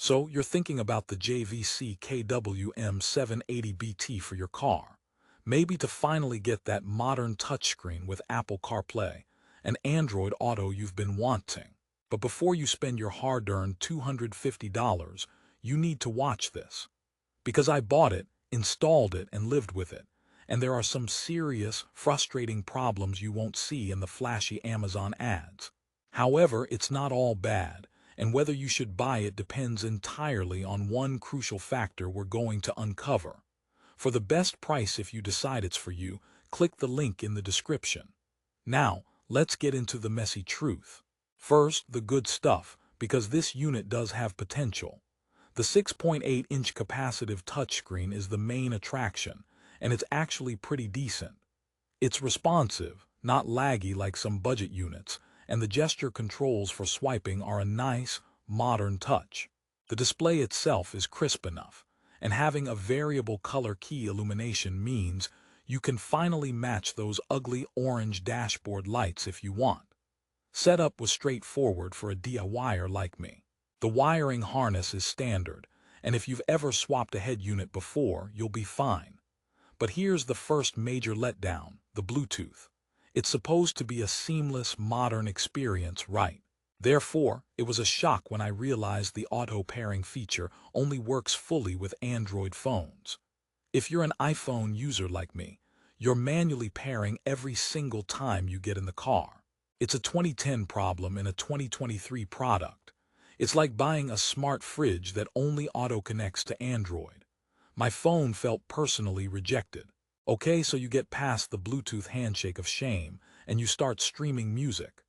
So you're thinking about the JVC KW-M780BT for your car, maybe to finally get that modern touchscreen with Apple CarPlay and Android Auto you've been wanting. But before you spend your hard-earned $250, you need to watch this. Because I bought it, installed it, and lived with it, and there are some serious, frustrating problems you won't see in the flashy Amazon ads. However, it's not all bad, and whether you should buy it depends entirely on one crucial factor we're going to uncover. For the best price, if you decide it's for you, click the link in the description. Now, let's get into the messy truth. First, the good stuff, because this unit does have potential. The 6.8-inch capacitive touchscreen is the main attraction, and it's actually pretty decent. It's responsive, not laggy like some budget units, and the gesture controls for swiping are a nice, modern touch. The display itself is crisp enough, and having a variable color key illumination means you can finally match those ugly orange dashboard lights if you want. Setup was straightforward for a DIYer like me. The wiring harness is standard, and if you've ever swapped a head unit before, you'll be fine. But here's the first major letdown, the Bluetooth. It's supposed to be a seamless, modern experience, right? Therefore, it was a shock when I realized the auto pairing feature only works fully with Android phones. If you're an iPhone user like me, you're manually pairing every single time you get in the car. It's a 2010 problem in a 2023 product. It's like buying a smart fridge that only auto-connects to Android. My phone felt personally rejected. Okay, so you get past the Bluetooth handshake of shame, and you start streaming music.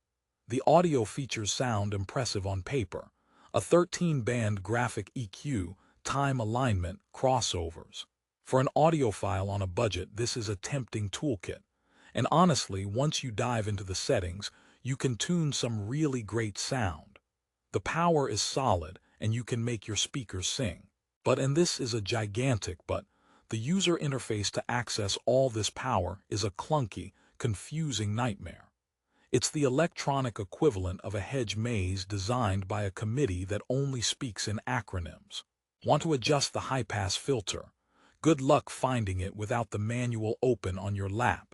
The audio features sound impressive on paper. A 13-band graphic EQ, time alignment, crossovers. For an audiophile on a budget, this is a tempting toolkit. And honestly, once you dive into the settings, you can tune some really great sound. The power is solid, and you can make your speakers sing. And this is a gigantic but, the user interface to access all this power is a clunky, confusing nightmare. It's the electronic equivalent of a hedge maze designed by a committee that only speaks in acronyms. Want to adjust the high-pass filter? Good luck finding it without the manual open on your lap.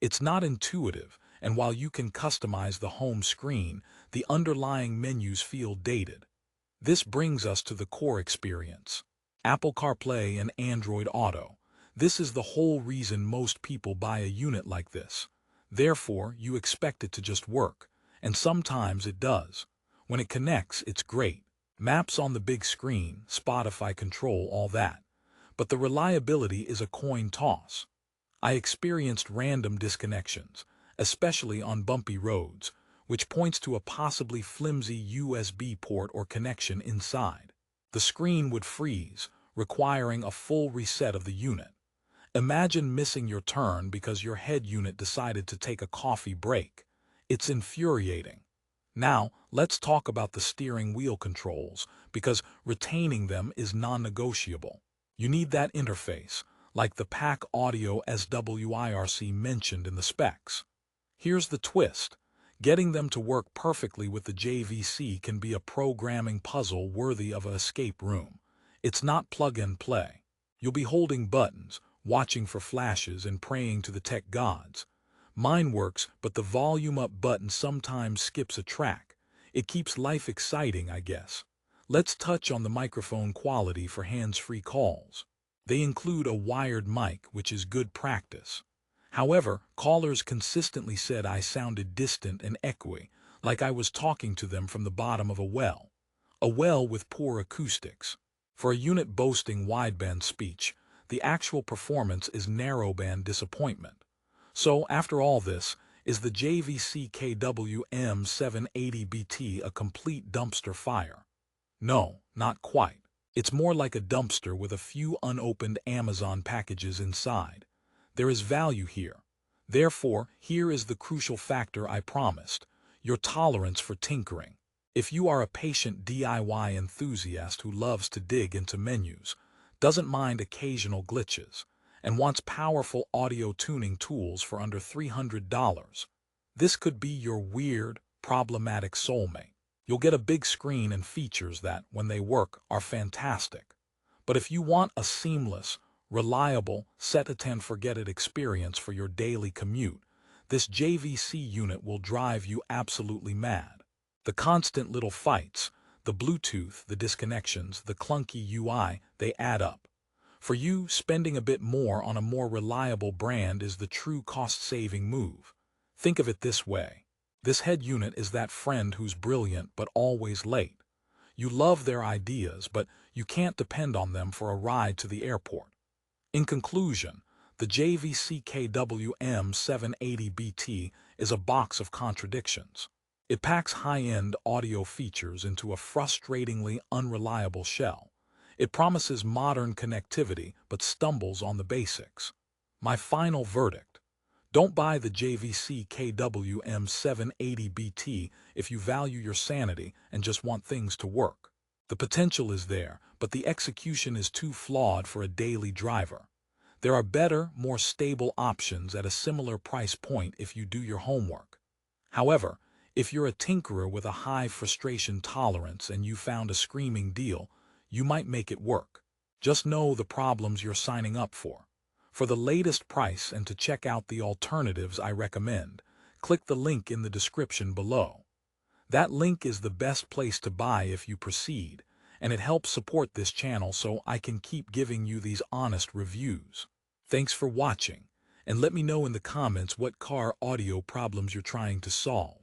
It's not intuitive, and while you can customize the home screen, the underlying menus feel dated. This brings us to the core experience. Apple CarPlay and Android Auto. This is the whole reason most people buy a unit like this. Therefore, you expect it to just work, and sometimes it does. When it connects, it's great. Maps on the big screen, Spotify control, all that. But the reliability is a coin toss. I experienced random disconnections, especially on bumpy roads, which points to a possibly flimsy USB port or connection inside. The screen would freeze, requiring a full reset of the unit. Imagine missing your turn because your head unit decided to take a coffee break. It's infuriating. Now, let's talk about the steering wheel controls, because retaining them is non-negotiable. You need that interface, like the PAC Audio SWIRC mentioned in the specs. Here's the twist. Getting them to work perfectly with the JVC can be a programming puzzle worthy of an escape room. It's not plug and play. You'll be holding buttons, watching for flashes, and praying to the tech gods. Mine works, but the volume up button sometimes skips a track. It keeps life exciting, I guess. Let's touch on the microphone quality for hands-free calls. They include a wired mic, which is good practice. However, callers consistently said I sounded distant and echoey, like I was talking to them from the bottom of a well with poor acoustics. For a unit boasting wideband speech, the actual performance is narrowband disappointment. So, after all this, is the JVC KW-M780BT a complete dumpster fire? No, not quite. It's more like a dumpster with a few unopened Amazon packages inside. There is value here. Therefore, here is the crucial factor I promised: your tolerance for tinkering. If you are a patient DIY enthusiast who loves to dig into menus, doesn't mind occasional glitches, and wants powerful audio tuning tools for under $300, this could be your weird, problematic soulmate. You'll get a big screen and features that, when they work, are fantastic. But if you want a seamless, reliable, set-it-and-forget-it experience for your daily commute, this JVC unit will drive you absolutely mad. The constant little fights, the Bluetooth, the disconnections, the clunky UI, they add up. For you, spending a bit more on a more reliable brand is the true cost-saving move. Think of it this way. This head unit is that friend who's brilliant but always late. You love their ideas, but you can't depend on them for a ride to the airport. In conclusion, the JVC KW-M780BT is a box of contradictions. It packs high-end audio features into a frustratingly unreliable shell. It promises modern connectivity but stumbles on the basics. My final verdict: don't buy the JVC KW-M780BT if you value your sanity and just want things to work. The potential is there, but the execution is too flawed for a daily driver. There are better, more stable options at a similar price point if you do your homework. However, if you're a tinkerer with a high frustration tolerance and you found a screaming deal, you might make it work. Just know the problems you're signing up for. For the latest price and to check out the alternatives I recommend, click the link in the description below. That link is the best place to buy if you proceed, and it helps support this channel so I can keep giving you these honest reviews. Thanks for watching, and let me know in the comments what car audio problems you're trying to solve.